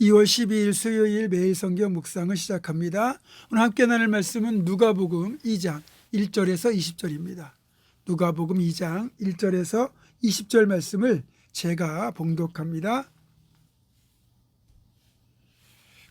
2월 12일 수요일 매일 성경 묵상을 시작합니다. 오늘 함께 나눌 말씀은 누가복음 2장 1절에서 20절입니다. 누가복음 2장 1절에서 20절 말씀을 제가 봉독합니다.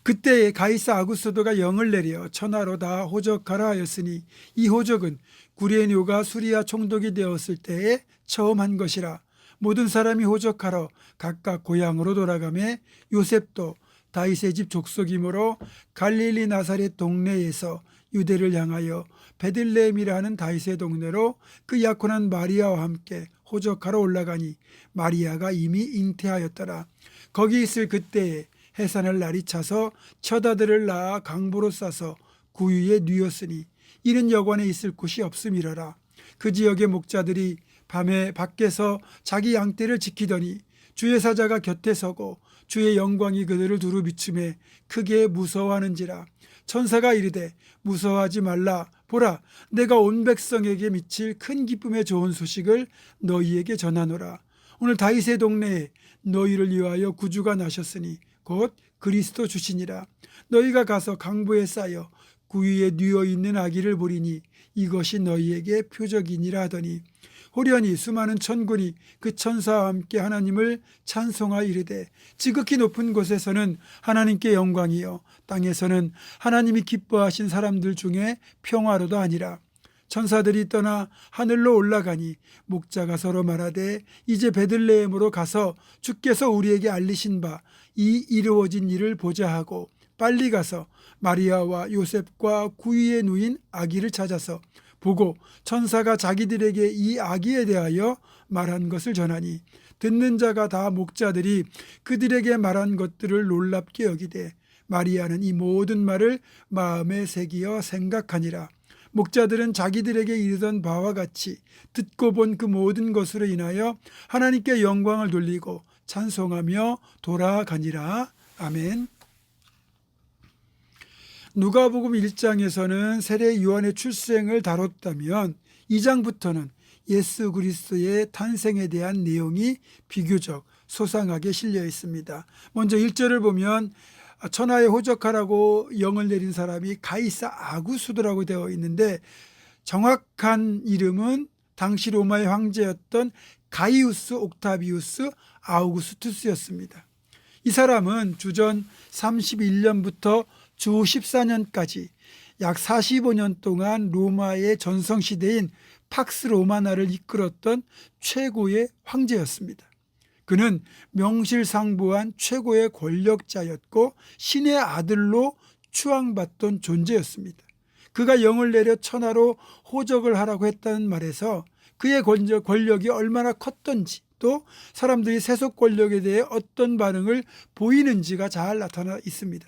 그때에 가이사 아구스도가 영을 내려 천하로 다 호적하라 하였으니 이 호적은 구레뇨가 수리아 총독이 되었을 때에 처음 한 것이라. 모든 사람이 호적하러 각각 고향으로 돌아가매 요셉도 다윗의 집 족속이므로 갈릴리 나사렛 동네에서 유대를 향하여 베들레헴이라 하는 다윗의 동네로 그 약혼한 마리아와 함께 호적하러 올라가니 마리아가 이미 잉태하였더라. 거기 있을 그때에 해산할 날이 차서 첫 아들을 낳아 강보로 싸서 구유에 뉘었으니 이는 여관에 있을 곳이 없음이러라. 그 지역의 목자들이 밤에 밖에서 자기 양떼를 지키더니 주의 사자가 곁에 서고 주의 영광이 그들을 두루 비추매 크게 무서워하는지라. 천사가 이르되 무서워하지 말라. 보라, 내가 온 백성에게 미칠 큰 기쁨의 좋은 소식을 너희에게 전하노라. 오늘 다윗의 동네에 너희를 위하여 구주가 나셨으니 곧 그리스도 주시니라. 너희가 가서 강보에 쌓여 구유에 뉘어 있는 아기를 보리니 이것이 너희에게 표적이니라 하더니 호련히 수많은 천군이 그 천사와 함께 하나님을 찬송하여 이르되 지극히 높은 곳에서는 하나님께 영광이요 땅에서는 하나님이 기뻐하신 사람들 중에 평화로도 아니라. 천사들이 떠나 하늘로 올라가니 목자가 서로 말하되 이제 베들레헴으로 가서 주께서 우리에게 알리신 바 이 이루어진 일을 보자 하고 빨리 가서 마리아와 요셉과 구유에 누인 아기를 찾아서 보고 천사가 자기들에게 이 아기에 대하여 말한 것을 전하니 듣는 자가 다 목자들이 그들에게 말한 것들을 놀랍게 여기되 마리아는 이 모든 말을 마음에 새기어 생각하니라. 목자들은 자기들에게 이르던 바와 같이 듣고 본 그 모든 것으로 인하여 하나님께 영광을 돌리고 찬송하며 돌아가니라. 아멘. 누가복음 1장에서는 세례 요한의 출생을 다뤘다면 2장부터는 예수 그리스도의 탄생에 대한 내용이 비교적 소상하게 실려 있습니다. 먼저 1절을 보면 천하에 호적하라고 영을 내린 사람이 가이사 아구스도라고 되어 있는데 정확한 이름은 당시 로마의 황제였던 가이우스 옥타비우스 아우구스투스였습니다. 이 사람은 주전 31년부터 주 14년까지 약 45년 동안 로마의 전성시대인 팍스 로마나를 이끌었던 최고의 황제였습니다. 그는 명실상부한 최고의 권력자였고 신의 아들로 추앙받던 존재였습니다. 그가 영을 내려 천하로 호적을 하라고 했다는 말에서 그의 권력이 얼마나 컸던지 또 사람들이 세속 권력에 대해 어떤 반응을 보이는지가 잘 나타나 있습니다.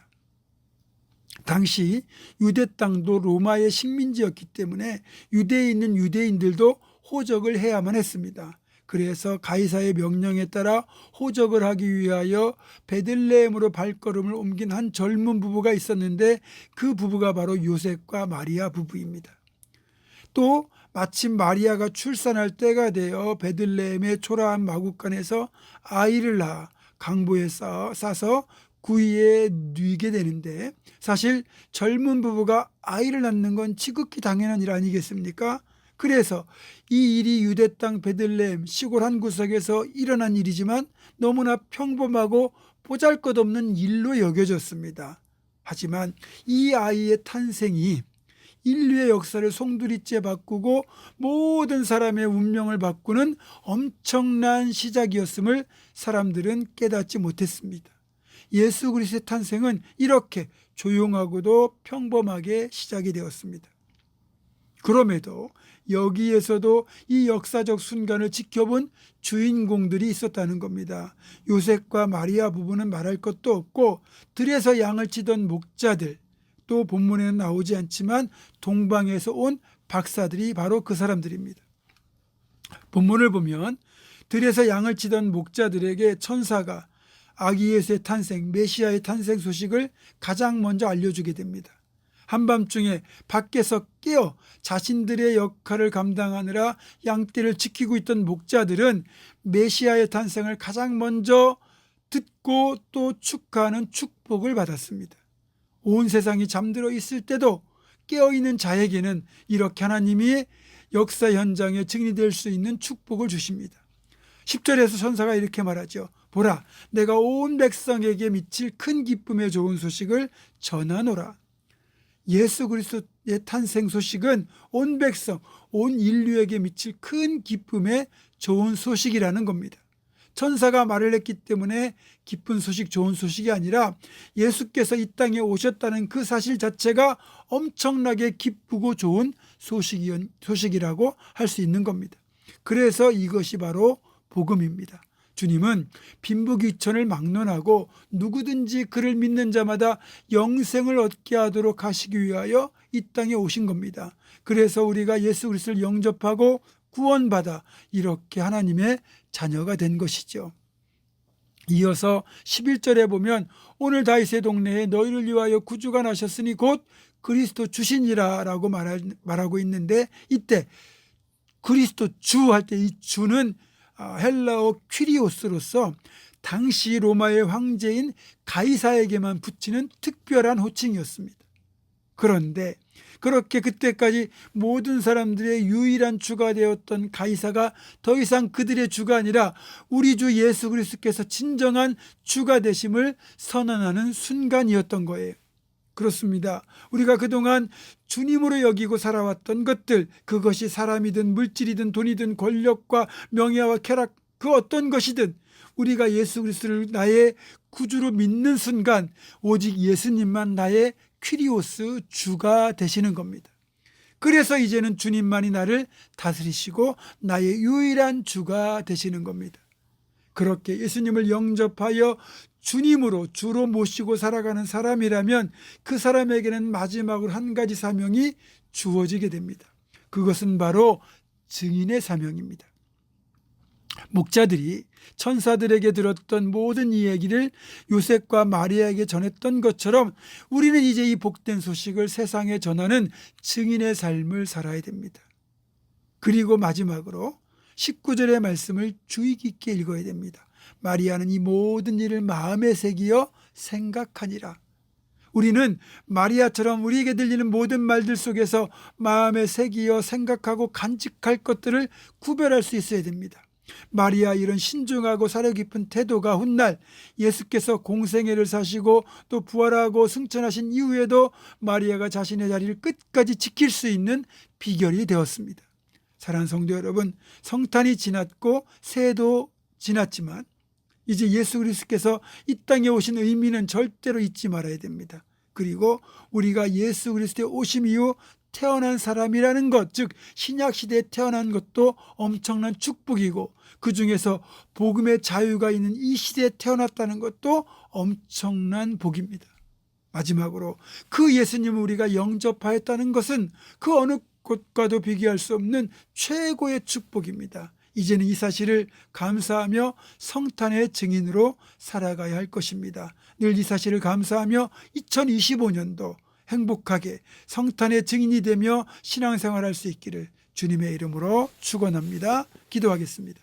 당시 유대 땅도 로마의 식민지였기 때문에 유대에 있는 유대인들도 호적을 해야만 했습니다. 그래서 가이사의 명령에 따라 호적을 하기 위하여 베들레헴으로 발걸음을 옮긴 한 젊은 부부가 있었는데 그 부부가 바로 요셉과 마리아 부부입니다. 또 마침 마리아가 출산할 때가 되어 베들레헴의 초라한 마구간에서 아이를 낳아 강보에 싸서 구유에 뉘게 되는데 사실 젊은 부부가 아이를 낳는 건 지극히 당연한 일 아니겠습니까? 그래서 이 일이 유대 땅 베들레헴 시골 한 구석에서 일어난 일이지만 너무나 평범하고 보잘것없는 일로 여겨졌습니다. 하지만 이 아이의 탄생이 인류의 역사를 송두리째 바꾸고 모든 사람의 운명을 바꾸는 엄청난 시작이었음을 사람들은 깨닫지 못했습니다. 예수 그리스도의 탄생은 이렇게 조용하고도 평범하게 시작이 되었습니다. 그럼에도 여기에서도 이 역사적 순간을 지켜본 주인공들이 있었다는 겁니다. 요셉과 마리아 부부는 말할 것도 없고 들에서 양을 치던 목자들, 또 본문에는 나오지 않지만 동방에서 온 박사들이 바로 그 사람들입니다. 본문을 보면 들에서 양을 치던 목자들에게 천사가 아기 예수의 탄생, 메시아의 탄생 소식을 가장 먼저 알려주게 됩니다. 한밤중에 밖에서 깨어 자신들의 역할을 감당하느라 양떼를 지키고 있던 목자들은 메시아의 탄생을 가장 먼저 듣고 또 축하하는 축복을 받았습니다. 온 세상이 잠들어 있을 때도 깨어있는 자에게는 이렇게 하나님이 역사 현장에 증인이 될 수 있는 축복을 주십니다. 10절에서 천사가 이렇게 말하죠. 보라, 내가 온 백성에게 미칠 큰 기쁨의 좋은 소식을 전하노라. 예수 그리스도의 탄생 소식은 온 백성, 온 인류에게 미칠 큰 기쁨의 좋은 소식이라는 겁니다. 천사가 말을 했기 때문에 기쁜 소식, 좋은 소식이 아니라 예수께서 이 땅에 오셨다는 그 사실 자체가 엄청나게 기쁘고 좋은 소식이라고 할 수 있는 겁니다. 그래서 이것이 바로 복음입니다. 주님은 빈부귀천을 막론하고 누구든지 그를 믿는 자마다 영생을 얻게 하도록 하시기 위하여 이 땅에 오신 겁니다. 그래서 우리가 예수 그리스도를 영접하고 구원받아 이렇게 하나님의 자녀가 된 것이죠. 이어서 11절에 보면 오늘 다윗의 동네에 너희를 위하여 구주가 나셨으니 곧 그리스도 주시니라 라고 말하고 있는데, 이때 그리스도 주 할 때 이 주는 헬라어 퀴리오스로서 당시 로마의 황제인 가이사에게만 붙이는 특별한 호칭이었습니다. 그런데 그렇게 그때까지 모든 사람들의 유일한 주가 되었던 가이사가 더 이상 그들의 주가 아니라 우리 주 예수 그리스도께서 진정한 주가 되심을 선언하는 순간이었던 거예요. 그렇습니다. 우리가 그동안 주님으로 여기고 살아왔던 것들, 그것이 사람이든 물질이든 돈이든 권력과 명예와 쾌락, 그 어떤 것이든 우리가 예수 그리스도를 나의 구주로 믿는 순간 오직 예수님만 나의 퀴리오스 주가 되시는 겁니다. 그래서 이제는 주님만이 나를 다스리시고 나의 유일한 주가 되시는 겁니다. 그렇게 예수님을 영접하여 주님으로 주로 모시고 살아가는 사람이라면 그 사람에게는 마지막으로 한 가지 사명이 주어지게 됩니다. 그것은 바로 증인의 사명입니다. 목자들이 천사들에게 들었던 모든 이 얘기를 요셉과 마리아에게 전했던 것처럼 우리는 이제 이 복된 소식을 세상에 전하는 증인의 삶을 살아야 됩니다. 그리고 마지막으로 19절의 말씀을 주의 깊게 읽어야 됩니다. 마리아는 이 모든 일을 마음에 새기어 생각하니라. 우리는 마리아처럼 우리에게 들리는 모든 말들 속에서 마음에 새기어 생각하고 간직할 것들을 구별할 수 있어야 됩니다. 마리아 이런 신중하고 사려 깊은 태도가 훗날 예수께서 공생애를 사시고 또 부활하고 승천하신 이후에도 마리아가 자신의 자리를 끝까지 지킬 수 있는 비결이 되었습니다. 사랑하는 성도 여러분, 성탄이 지났고 새해도 지났지만 이제 예수 그리스도께서 이 땅에 오신 의미는 절대로 잊지 말아야 됩니다. 그리고 우리가 예수 그리스도의 오심 이후 태어난 사람이라는 것, 즉 신약시대에 태어난 것도 엄청난 축복이고 그 중에서 복음의 자유가 있는 이 시대에 태어났다는 것도 엄청난 복입니다. 마지막으로 그 예수님을 우리가 영접하였다는 것은 그 어느 것과도 비교할 수 없는 최고의 축복입니다. 이제는 이 사실을 감사하며 성탄의 증인으로 살아가야 할 것입니다. 늘 이 사실을 감사하며 2025년도 행복하게 성탄의 증인이 되며 신앙생활할 수 있기를 주님의 이름으로 축원합니다. 기도하겠습니다.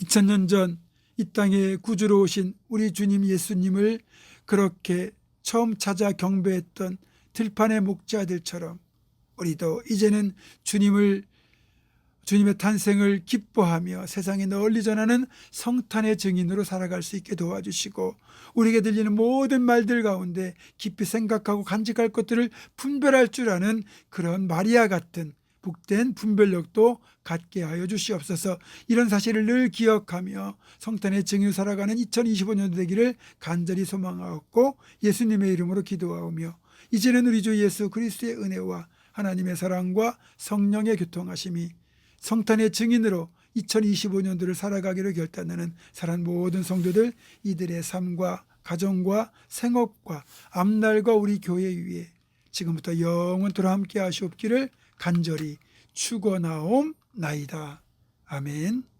2000년 전 이 땅에 구주로 오신 우리 주님 예수님을 그렇게 처음 찾아 경배했던 들판의 목자들처럼 우리도 이제는 주님의 탄생을 기뻐하며 세상에 널리 전하는 성탄의 증인으로 살아갈 수 있게 도와주시고 우리에게 들리는 모든 말들 가운데 깊이 생각하고 간직할 것들을 분별할 줄 아는 그런 마리아 같은 복된 분별력도 갖게 하여 주시옵소서. 이런 사실을 늘 기억하며 성탄의 증인으로 살아가는 2025년 되기를 간절히 소망하고 예수님의 이름으로 기도하오며 이제는 우리 주 예수 그리스도의 은혜와 하나님의 사랑과 성령의 교통하심이 성탄의 증인으로 2025년도를 살아가기로 결단하는 사랑 모든 성도들, 이들의 삶과 가정과 생업과 앞날과 우리 교회 위에 지금부터 영원토록 함께 하시옵기를 간절히 축원하옵나이다. 아멘.